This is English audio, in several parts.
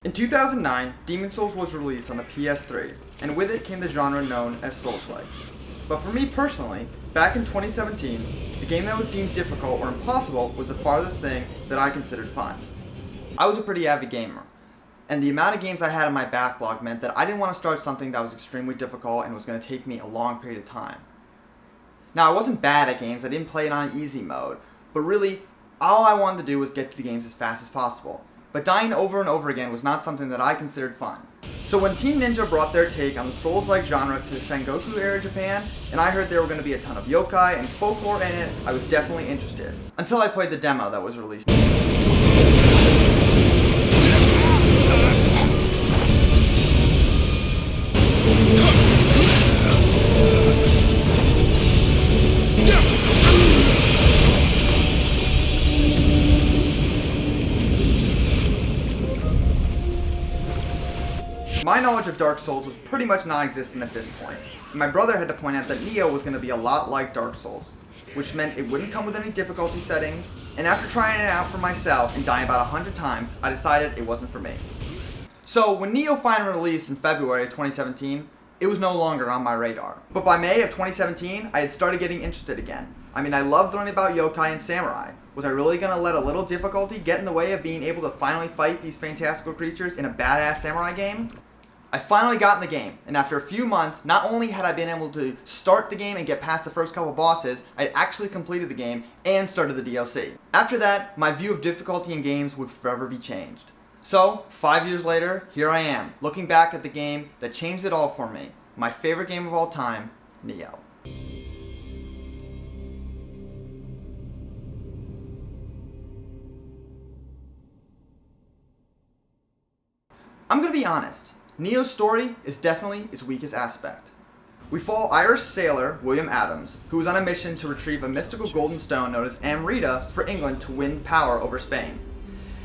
In 2009, Demon's Souls was released on the PS3, and with it came the genre known as Souls-like. But for me personally, back in 2017, the game that was deemed difficult or impossible was the farthest thing that I considered fun. I was a pretty avid gamer, and the amount of games I had in my backlog meant that I didn't want to start something that was extremely difficult and was going to take me a long period of time. Now, I wasn't bad at games, I didn't play it on easy mode, but really, all I wanted to do was get to the games as fast as possible. But dying over and over again was not something that I considered fun. So when Team Ninja brought their take on the Souls-like genre to Sengoku era Japan, and I heard there were going to be a ton of yokai and folklore in it, I was definitely interested. Until I played the demo that was released. My knowledge of Dark Souls was pretty much non-existent at this point, and my brother had to point out that Nioh was going to be a lot like Dark Souls, which meant it wouldn't come with any difficulty settings, and after trying it out for myself and dying about 100 times, I decided it wasn't for me. So when Nioh finally released in February of 2017, it was no longer on my radar. But by May of 2017, I had started getting interested again. I mean, I loved learning about yokai and samurai. Was I really going to let a little difficulty get in the way of being able to finally fight these fantastical creatures in a badass samurai game? I finally got in the game, and after a few months, not only had I been able to start the game and get past the first couple bosses, I had actually completed the game and started the DLC. After that, my view of difficulty in games would forever be changed. So, 5 years later, here I am, looking back at the game that changed it all for me. My favorite game of all time, Nioh. I'm gonna be honest. Nioh's story is definitely its weakest aspect. We follow Irish sailor William Adams, who is on a mission to retrieve a mystical golden stone known as Amrita for England to win power over Spain.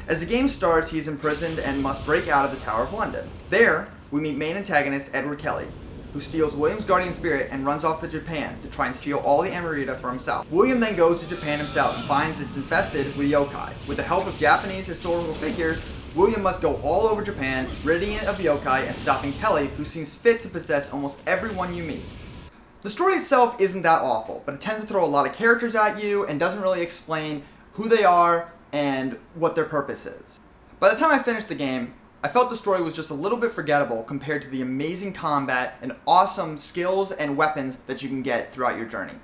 As the game starts, he is imprisoned and must break out of the Tower of London. There, we meet main antagonist Edward Kelly, who steals William's guardian spirit and runs off to Japan to try and steal all the Amrita for himself. William then goes to Japan himself and finds it's infested with yokai. With the help of Japanese historical figures, William must go all over Japan, ridding it of yokai and stopping Kelly, who seems fit to possess almost everyone you meet. The story itself isn't that awful, but it tends to throw a lot of characters at you and doesn't really explain who they are and what their purpose is. By the time I finished the game, I felt the story was just a little bit forgettable compared to the amazing combat and awesome skills and weapons that you can get throughout your journey.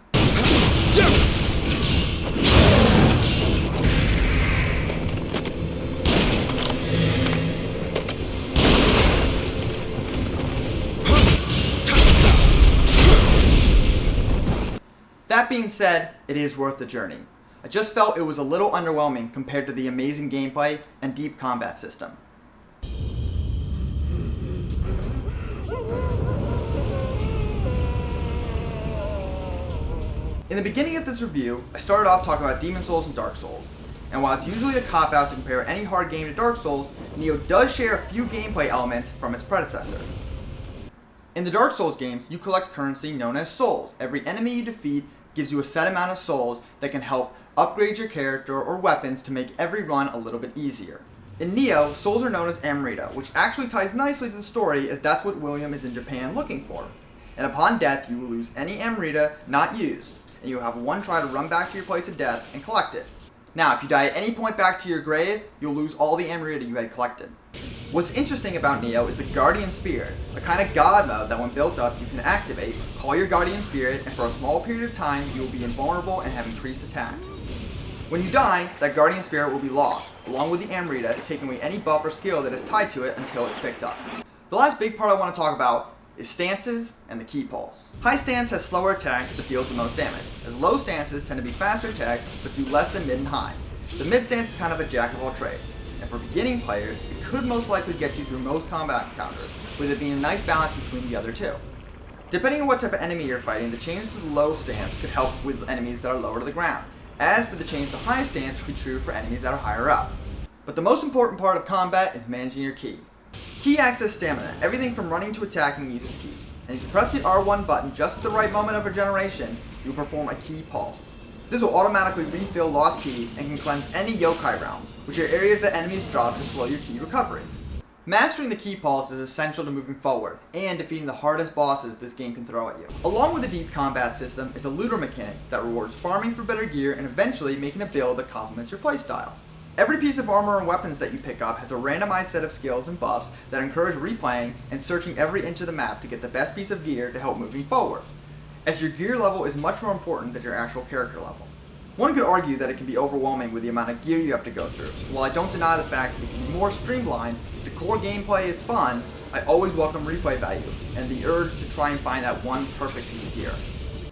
That being said, it is worth the journey. I just felt it was a little underwhelming compared to the amazing gameplay and deep combat system. In the beginning of this review, I started off talking about Demon's Souls and Dark Souls. And while it's usually a cop-out to compare any hard game to Dark Souls, Nioh does share a few gameplay elements from its predecessor. In the Dark Souls games, you collect currency known as souls. Every enemy you defeat gives you a set amount of souls that can help upgrade your character or weapons to make every run a little bit easier. In Nioh, souls are known as Amrita, which actually ties nicely to the story as that's what William is in Japan looking for. And upon death, you will lose any Amrita not used, and you will have one try to run back to your place of death and collect it. Now, if you die at any point back to your grave, you'll lose all the Amrita you had collected. What's interesting about Nioh is the Guardian Spirit, a kind of god mode that when built up you can activate, call your Guardian Spirit, and for a small period of time you will be invulnerable and have increased attack. When you die, that Guardian Spirit will be lost, along with the Amrita, taking away any buff or skill that is tied to it until it's picked up. The last big part I want to talk about is stances and the key pulse. High stance has slower attacks but deals the most damage, as low stances tend to be faster attacks but do less than mid and high. The mid stance is kind of a jack of all trades, and for beginning players, it could most likely get you through most combat encounters, with it being a nice balance between the other two. Depending on what type of enemy you're fighting, the change to the low stance could help with enemies that are lower to the ground. As for the change to high stance, could be true for enemies that are higher up. But the most important part of combat is managing your ki. Ki acts as stamina. Everything from running to attacking uses ki. And if you press the R1 button just at the right moment of regeneration, you'll perform a ki pulse. This will automatically refill lost ki and can cleanse any yokai realms, which are areas that enemies drop to slow your ki recovery. Mastering the key pulse is essential to moving forward and defeating the hardest bosses this game can throw at you. Along with a deep combat system is a looter mechanic that rewards farming for better gear and eventually making a build that complements your playstyle. Every piece of armor and weapons that you pick up has a randomized set of skills and buffs that encourage replaying and searching every inch of the map to get the best piece of gear to help moving forward, as your gear level is much more important than your actual character level. One could argue that it can be overwhelming with the amount of gear you have to go through. While I don't deny the fact that it can be more streamlined, the core gameplay is fun, I always welcome replay value and the urge to try and find that one perfect piece of gear.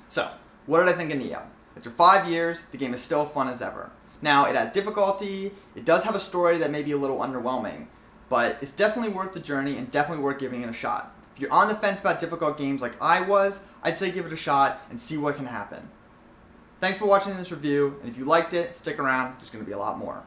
So, what did I think of Nioh? After 5 years, the game is still fun as ever. Now, it has difficulty, it does have a story that may be a little underwhelming, but it's definitely worth the journey and definitely worth giving it a shot. If you're on the fence about difficult games like I was, I'd say give it a shot and see what can happen. Thanks for watching this review, and if you liked it, stick around, there's going to be a lot more.